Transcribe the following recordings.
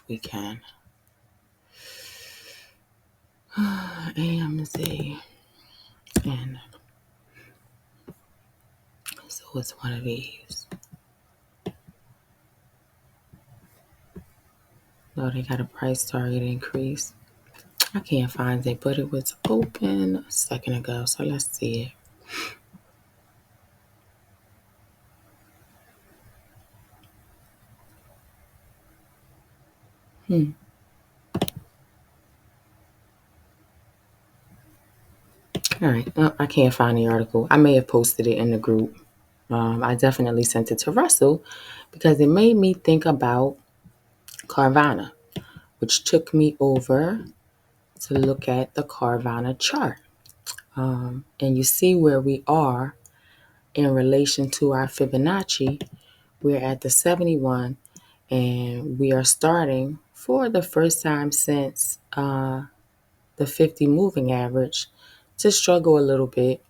we can. AMZN. So it's one of these. No, they got a price target increase. I can't find it, but it was open a second ago. So let's see it. All right. I can't find the article. I may have posted it in the group. I definitely sent it to Russell because it made me think about Carvana, which took me over to look at the Carvana chart. And you see where we are in relation to our Fibonacci. We're at the 71, and we are starting for the first time since the 50 moving average to struggle a little bit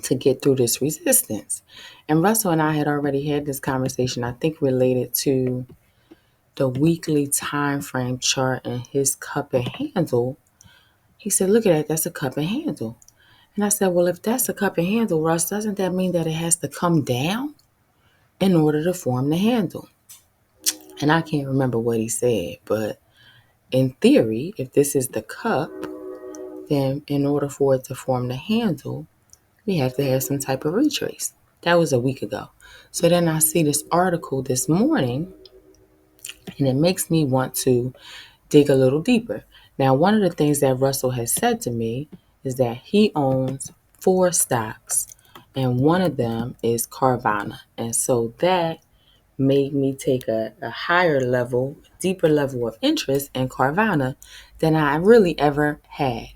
to get through this resistance. And Russell and I had already had this conversation, I think related to the weekly time frame chart and his cup and handle. He said, look at that, that's a cup and handle. And I said, well, if that's a cup and handle, Russ, doesn't that mean that it has to come down in order to form the handle? And I can't remember what he said, but in theory, if this is the cup, then in order for it to form the handle, we have to have some type of retrace. That was a week ago. So then I see this article this morning, and it makes me want to dig a little deeper. Now, one of the things that Russell has said to me is that he owns 4 stocks, and one of them is Carvana. And so that made me take a higher level, deeper level of interest in Carvana than I really ever had.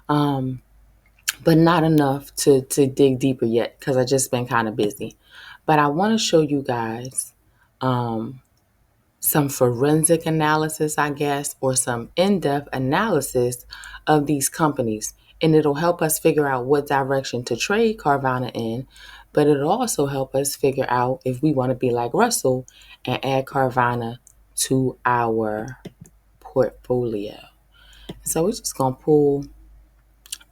But not enough to dig deeper yet because I've just been kind of busy. But I want to show you guys some forensic analysis, I guess, or some in-depth analysis of these companies. And it'll help us figure out what direction to trade Carvana in, but it'll also help us figure out if we want to be like Russell and add Carvana to our portfolio. So we're just going to pull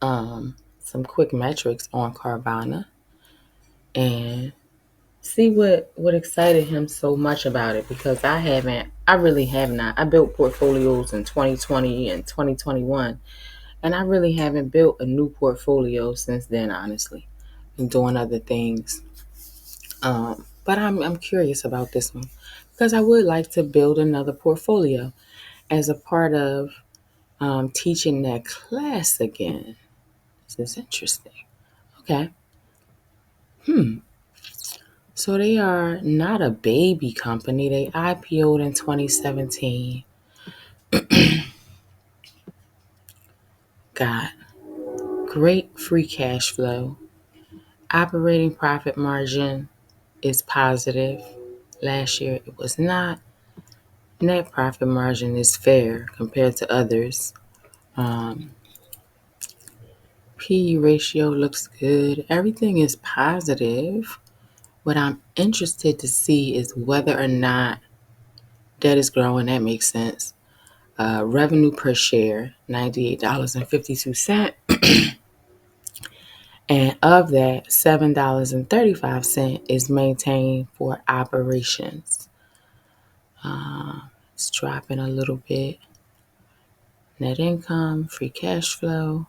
some quick metrics on Carvana and see what excited him so much about it, because I really have not. I built portfolios in 2020 and 2021, and I really haven't built a new portfolio since then, honestly. Been doing other things. But I'm curious about this one because I would like to build another portfolio as a part of teaching that class again. This is interesting. Okay. So they are not a baby company. They IPO'd in 2017. Got great free cash flow. Operating profit margin is positive. Last year it was not. Net profit margin is fair compared to others. PE ratio looks good. Everything is positive. What I'm interested to see is whether or not debt is growing. That makes sense. Revenue per share, $98.52. And of that, $7.35 is maintained for operations. It's dropping a little bit. Net income, free cash flow.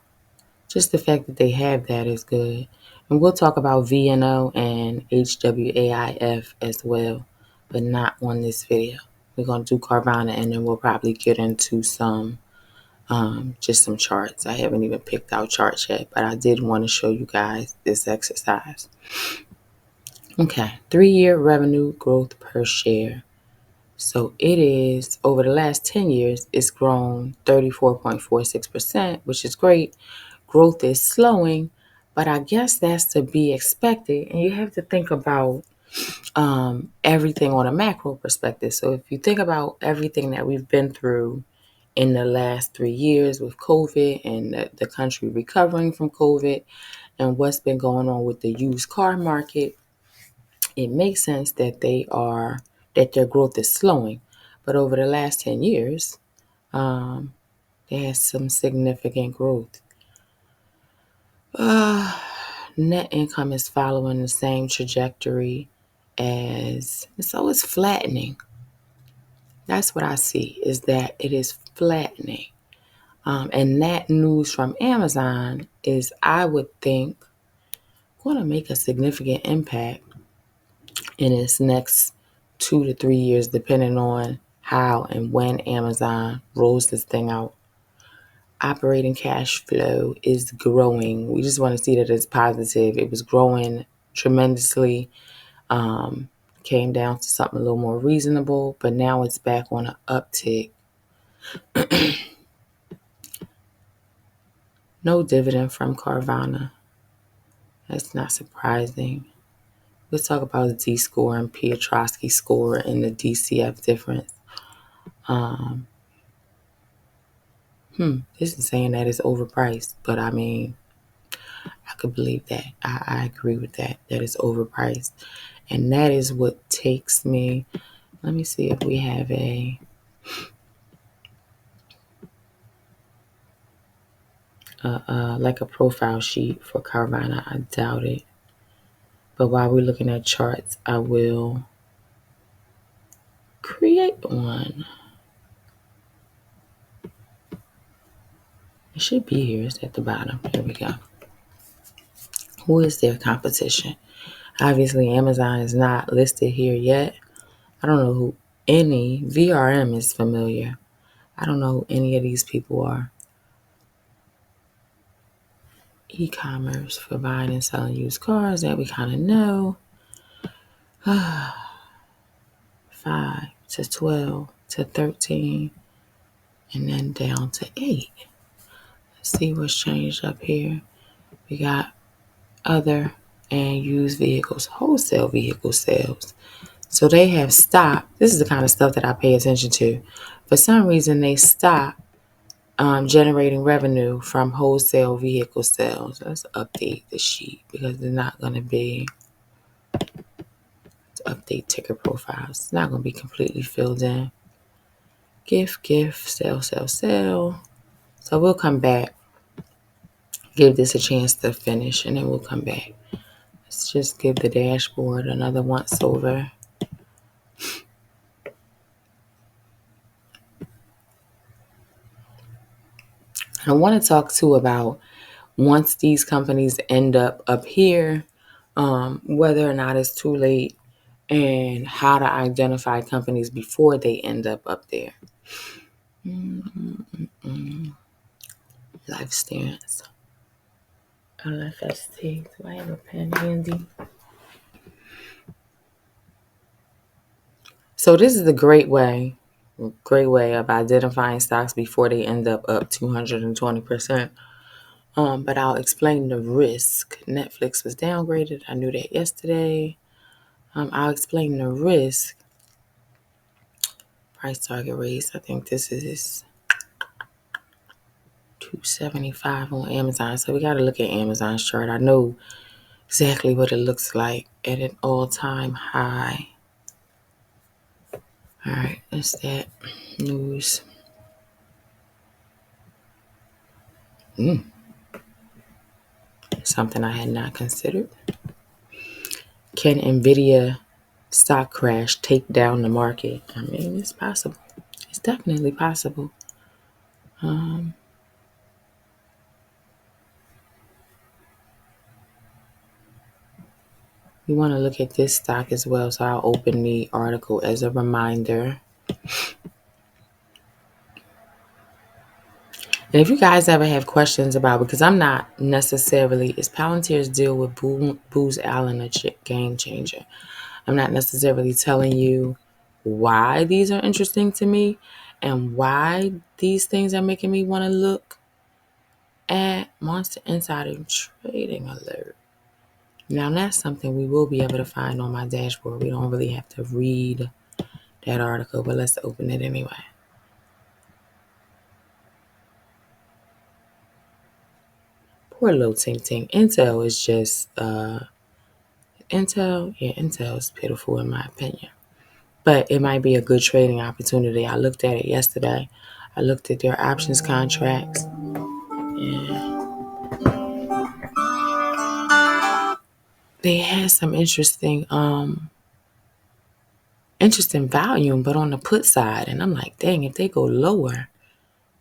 Just the fact that they have that is good. And we'll talk about VNO and HWAIF as well, but not on this video. We're going to do Carvana, and then we'll probably get into just some charts. I haven't even picked out charts yet, but I did want to show you guys this exercise. Okay, 3-year revenue growth per share. So it is, over the last 10 years, it's grown 34.46%, which is great. Growth is slowing, but I guess that's to be expected. And you have to think about everything on a macro perspective. So if you think about everything that we've been through in the last 3 years with COVID and the country recovering from COVID and what's been going on with the used car market, it makes sense that their growth is slowing. But over the last 10 years, there's some significant growth. Net income is following the same trajectory so it's flattening. That's what I see, is that it is flattening. And that news from Amazon is, I would think, going to make a significant impact in its next 2 to 3 years, depending on how and when Amazon rolls this thing out. Operating cash flow is growing. We just want to see that it's positive. It was growing tremendously. Came down to something a little more reasonable, but now it's back on an uptick. No dividend from Carvana. That's not surprising. Let's talk about the D-score and Piotrowski score and the DCF difference. This is saying that it's overpriced, but I mean, I could believe that. I agree with that it's overpriced. And that is what takes me. Let me see if we have like a profile sheet for Carvana. I doubt it. But while we're looking at charts, I will create one. It should be here. It's at the bottom. Here we go. Who is their competition? Obviously, Amazon is not listed here yet. I don't know who any VRM is familiar. I don't know who any of these people are. E-commerce for buying and selling used cars, that we kind of know. 5 to 12 to 13, and then down to 8. Let's see what's changed up here. We got other and used vehicles, wholesale vehicle sales. So they have stopped. This is the kind of stuff that I pay attention to. For some reason, they stopped generating revenue from wholesale vehicle sales. Let's update the sheet because they're not going to be. To update ticker profiles. It's not going to be completely filled in. Gift, sell. So we'll come back. Give this a chance to finish, and then we'll come back. Let's just give the dashboard another once over. I want to talk too about once these companies end up here, whether or not it's too late, and how to identify companies before they end up there. Life stance. LFST. Do I have a pen handy? So this is a great way of identifying stocks before they end up 220%. But I'll explain the risk. Netflix was downgraded. I knew that yesterday. I'll explain the risk. Price target raise. I think this is 275 on Amazon. So we got to look at Amazon's chart. I know exactly what it looks like at an all-time high. All right, that's that news. Something I had not considered. Can NVIDIA stock crash take down the market? I mean, it's possible. It's definitely possible. We want to look at this stock as well, so I'll open the article as a reminder. And if you guys ever have questions about, because I'm not necessarily, is Palantir's deal with Booz Allen a game changer? I'm not necessarily telling you why these are interesting to me and why these things are making me want to look at Monster Insider Trading Alert. Now, that's something we will be able to find on my dashboard. We don't really have to read that article, but let's open it anyway. Poor little Tink Tink. Intel is just, Intel is pitiful in my opinion. but it might be a good trading opportunity. I looked at it yesterday. I looked at their options contracts. And they had some interesting volume, but on the put side. And I'm like, dang, if they go lower,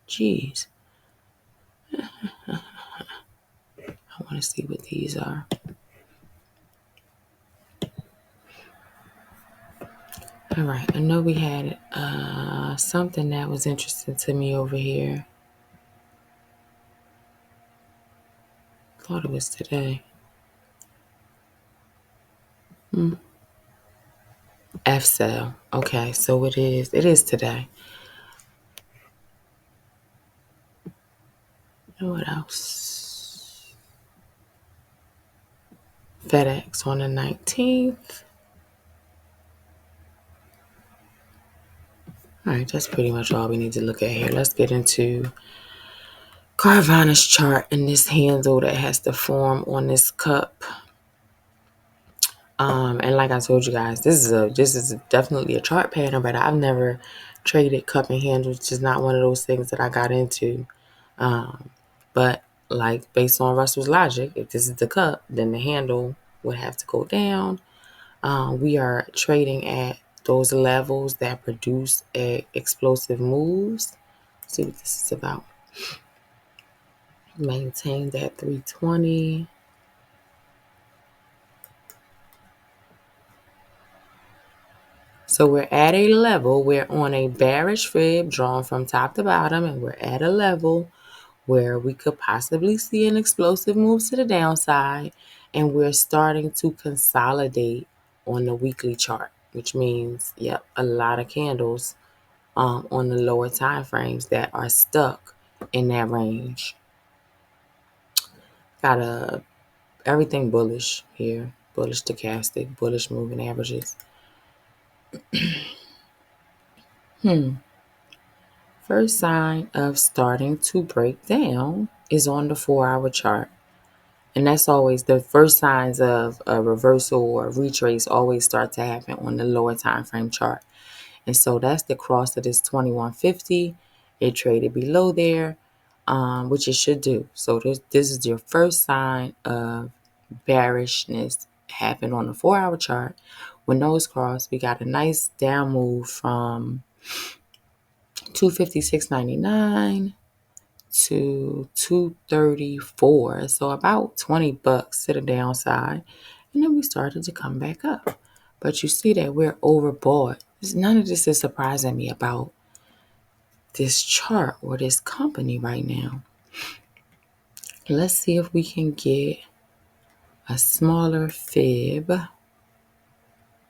geez. I want to see what these are. All right. I know we had something that was interesting to me over here. Thought it was today. F sale. Okay, so it is. It is today. And what else? FedEx on the 19th. All right, that's pretty much all we need to look at here. Let's get into Carvana's chart and this handle that has to form on this cup. And like I told you guys, this is definitely a chart pattern, but I've never traded cup and handles. It's just not one of those things that I got into. But like based on Russell's logic, if this is the cup, then the handle would have to go down. We are trading at those levels that produce explosive moves. Let's see what this is about. Maintain that 320. So we're at a level, we're on a bearish fib drawn from top to bottom, and we're at a level where we could possibly see an explosive move to the downside, and we're starting to consolidate on the weekly chart, which means, yep, a lot of candles on the lower time frames that are stuck in that range. Got everything bullish here, bullish stochastic, bullish moving averages. First sign of starting to break down is on the 4-hour chart. And that's always the first signs of a reversal or a retrace always start to happen on the lower time frame chart. And so that's the cross of this 2150. It traded below there, which it should do. So this is your first sign of bearishness happen on the 4-hour chart. When those cross, we got a nice down move from 256.99 to 234, so about $20 to the downside, and then we started to come back up. But you see that we're overbought. None of this is surprising me about this chart or this company right now. Let's see if we can get a smaller fib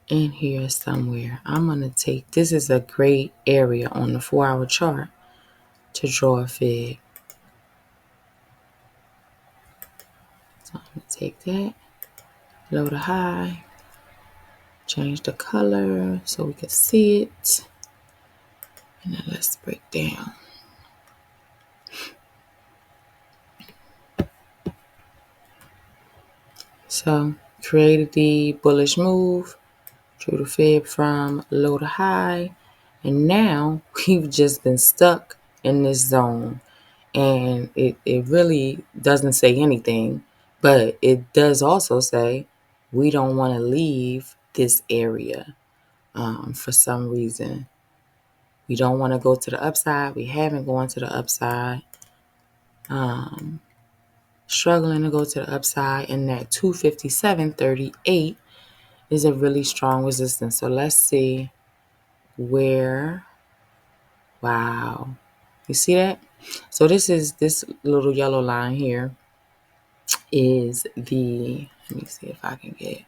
in here somewhere. I'm going to take, this is a great area on the 4-hour chart to draw a fib. So I'm going to take that, low to high, change the color so we can see it. And then let's break down. So created the bullish move, drew the fib from low to high, and now we've just been stuck in this zone. And it really doesn't say anything, but it does also say we don't want to leave this area for some reason. We don't want to go to the upside. We haven't gone to the upside. Struggling to go to the upside, and that 257.38 is a really strong resistance. So let's see where. Wow. You see that? So this little yellow line here is the, let me see if I can get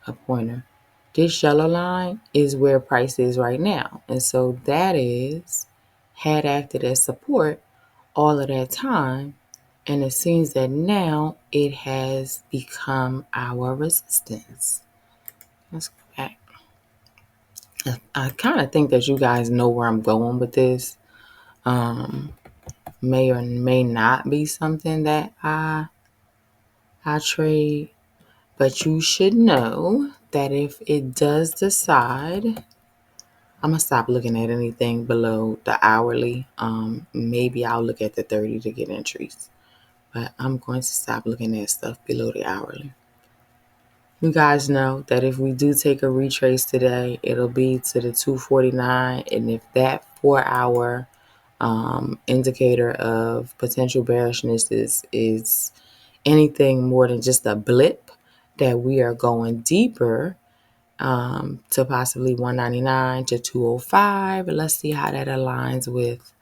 a pointer. This yellow line is where price is right now. And so that had acted as support all of that time. And it seems that now it has become our resistance. Let's go back. I kind of think that you guys know where I'm going with this. May or may not be something that I trade. But you should know that if it does decide, I'm going to stop looking at anything below the hourly. Maybe I'll look at the 30 to get entries. But I'm going to stop looking at stuff below the hourly. You guys know that if we do take a retrace today, it'll be to the 249. And if that 4-hour indicator of potential bearishness is anything more than just a blip, that we are going deeper to possibly 199 to 205. Let's see how that aligns with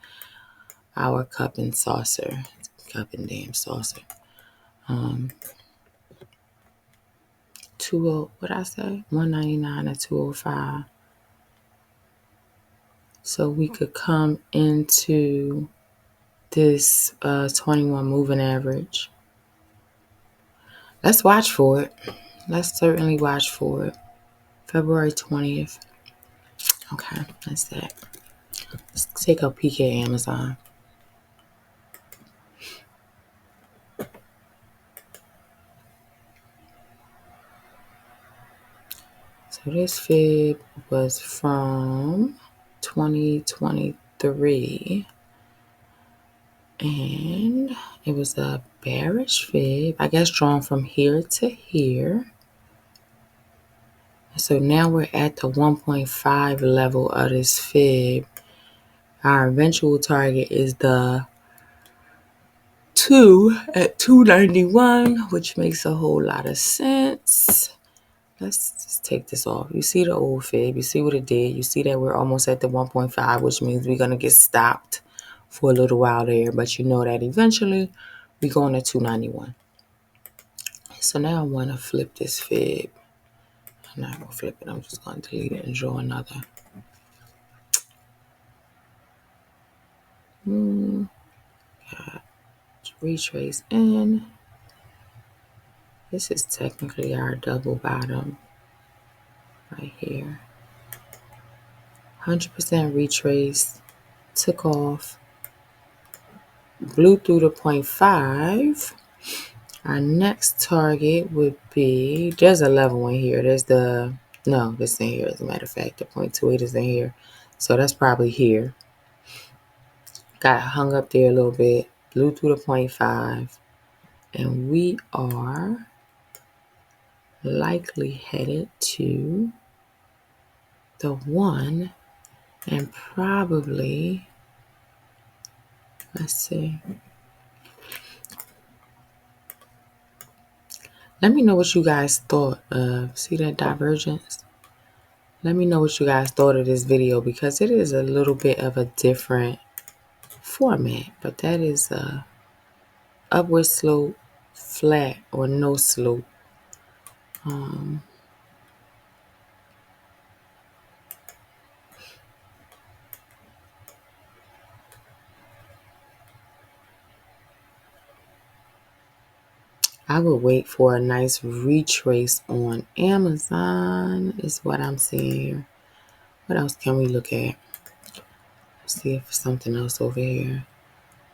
our cup and saucer. Cup and damn saucer. 20, what I say? 199 to 205. So we could come into this 21 moving average. Let's watch for it. Let's certainly watch for it. February 20th. Okay, that's that. Let's take a peek at Amazon. So this fib was from 2023. And it was a bearish fib, I guess, drawn from here to here. So now we're at the 1.5 level of this fib. Our eventual target is the 2 at 291, which makes a whole lot of sense. Let's just take this off. You see the old fib. You see what it did. You see that we're almost at the 1.5, which means we're going to get stopped for a little while there. But you know that eventually we're going to 291. So now I want to flip this fib. I'm not going to flip it. I'm just going to delete it and draw another. Got retrace in. This is technically our double bottom right here. 100% retrace. Took off. Blew through the 0.5. Our next target would be, there's a level one here. There's the, no, this ain't here. As a matter of fact, the 0.28 is in here. So that's probably here. Got hung up there a little bit. Blew through the 0.5. And we are likely headed to the 1 and probably, let's see. Let me know what you guys thought of, see that divergence? Let me know what you guys thought of this video because it is a little bit of a different format, but that is a upward slope, flat or no slope. I would wait for a nice retrace on Amazon is what I'm seeing here. What else can we look at? Let's see if something else over here.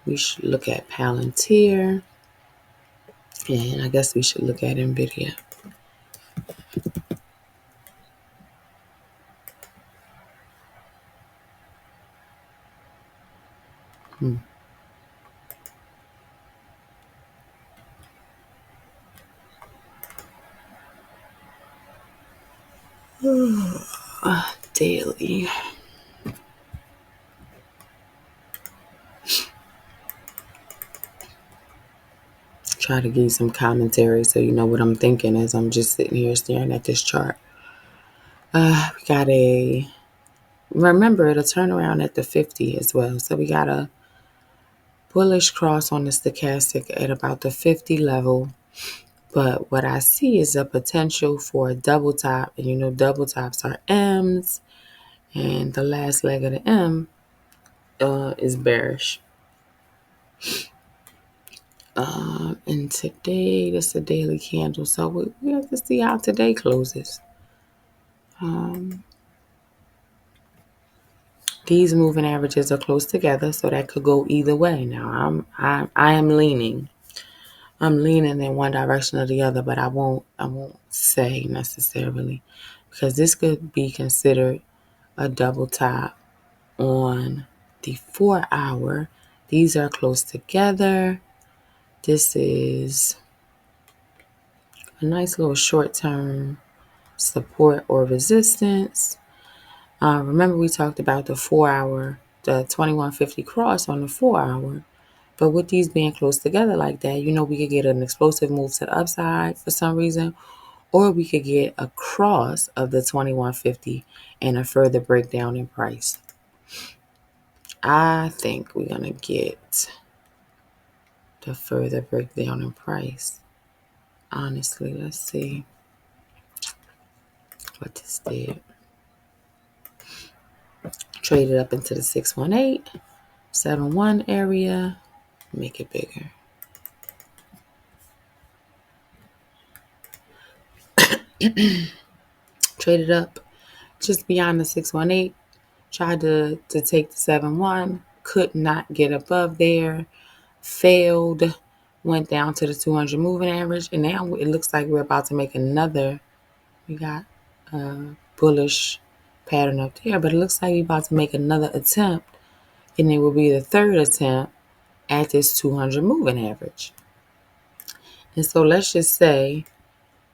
We should look at Palantir. And I guess we should look at NVIDIA. Daily. Try to give you some commentary so you know what I'm thinking as I'm just sitting here staring at this chart. We got remember it'll turn around at the 50 as well. So we got a bullish cross on the stochastic at about the 50 level. But what I see is a potential for a double top. And you know double tops are M's. And the last leg of the M is bearish. And today, this is a daily candle. So we have to see how today closes. These moving averages are close together, so that could go either way. Now, I am leaning I'm leaning in one direction or the other, but I won't say necessarily, because this could be considered a double top on the 4 hour. These are close together. This is a nice little short-term support or resistance. Remember we talked about the 4 hour, the 2150 cross on the 4 hour. But with these being close together like that, we could get an explosive move to the upside for some reason, or we could get a cross of the 2150 and a further breakdown in price. I think we're going to get the further breakdown in price. Honestly, let's see what this did. Traded up into the 618, 71 area. Make it bigger. Traded up just beyond the 618. Tried to take the 7-1. Could not get above there. Failed. Went down to the 200 moving average. And now it looks like we're about to make another. We got a bullish pattern up there. But it looks like we're about to make another attempt. And it will be the third attempt at this 200 moving average. And so let's just say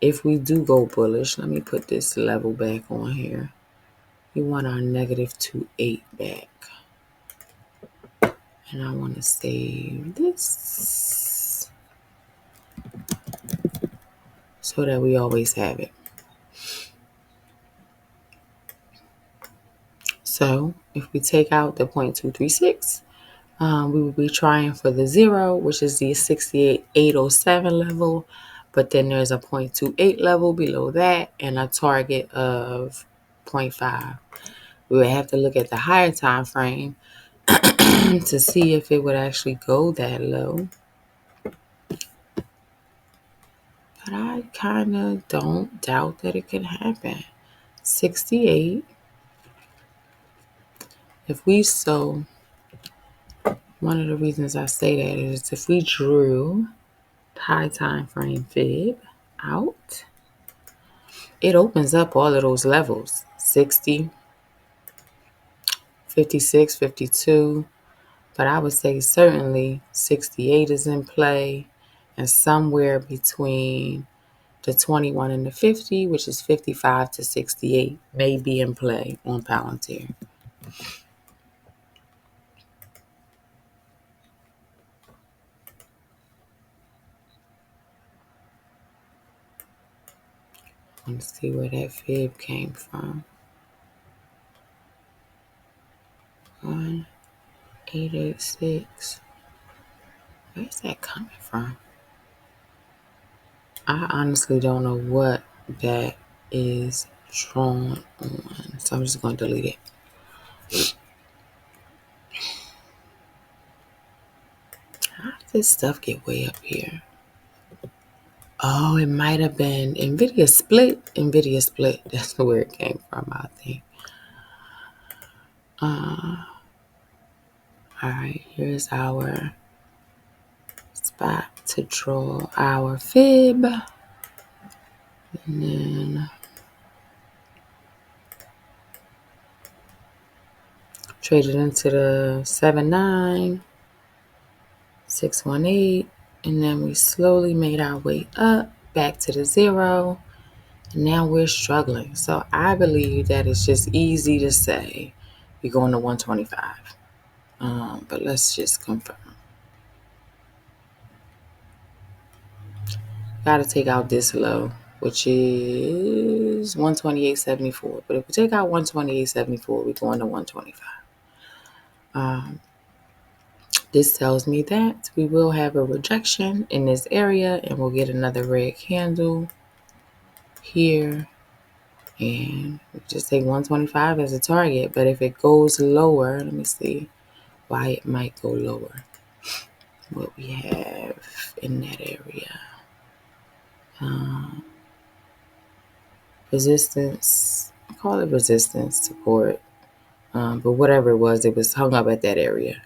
if we do go bullish, let me put this level back on here. We want our -28 back. And I want to save this so that we always have it. So if we take out the 0.236, we will be trying for the 0, which is the 68.807 level. But then there's a 0.28 level below that and a target of 0.5. We would have to look at the higher time frame to see if it would actually go that low. But I kind of don't doubt that it can happen. 68. If we so, one of the reasons I say that is if we drew high time frame fib out, it opens up all of those levels. 60, 56, 52. But I would say certainly 68 is in play, and somewhere between the 21 and the 50, which is 55 to 68, may be in play on Palantir. Let's see where that fib came from. 1886. Where's that coming from? I honestly don't know what that is drawn on, so I'm just going to delete it. How did this stuff get way up here? Oh, it might have been NVIDIA split. NVIDIA split. That's where it came from, I think. All right, here's our spot to draw our fib. And then traded into the 7-9, 618. And then we slowly made our way up back to the 0. And now we're struggling. So I believe that it's just easy to say we're going to 125. But let's just confirm. Got to take out this low, which is 128.74. But if we take out 128.74, we're going to 125. This tells me that we will have a rejection in this area, and we'll get another red candle here. And we just take 125 as a target. But if it goes lower, let me see why it might go lower. What we have in that area. Resistance, I call it resistance, support, but whatever it was hung up at that area.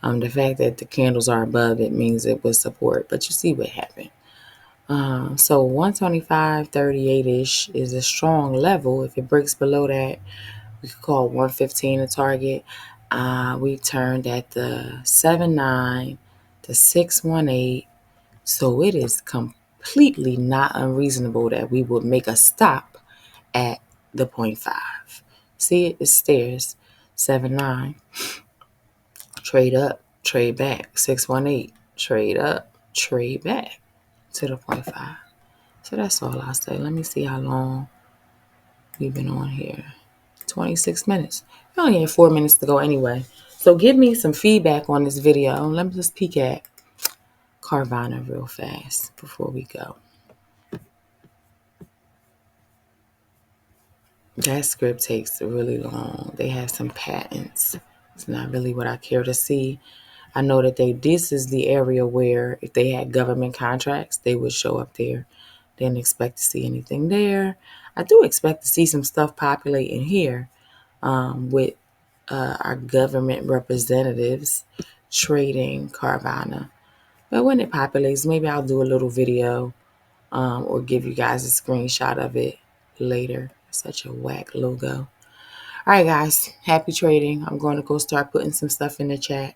The fact that the candles are above it means it was support, but you see what happened. So 125.38-ish is a strong level. If it breaks below that, we could call 115 a target. We turned at the 7.9, the 6.18. So it is completely not unreasonable that we would make a stop at the 0.5. See it? It stairs. 7.9. Trade up, trade back. 6.18. Trade up, trade back to the 0.5. So that's all I'll say. Let me see how long we've been on here. 26 minutes. We only had 4 minutes to go anyway. So give me some feedback on this video. Let me just peek at Carvana real fast before we go. That script takes really long. They have some patents. It's not really what I care to see. I know that this is the area where if they had government contracts, they would show up there. Didn't expect to see anything there. I do expect to see some stuff populating here with our government representatives trading Carvana. But when it populates, maybe I'll do a little video or give you guys a screenshot of it later. Such a whack logo. All right, guys. Happy trading. I'm going to go start putting some stuff in the chat.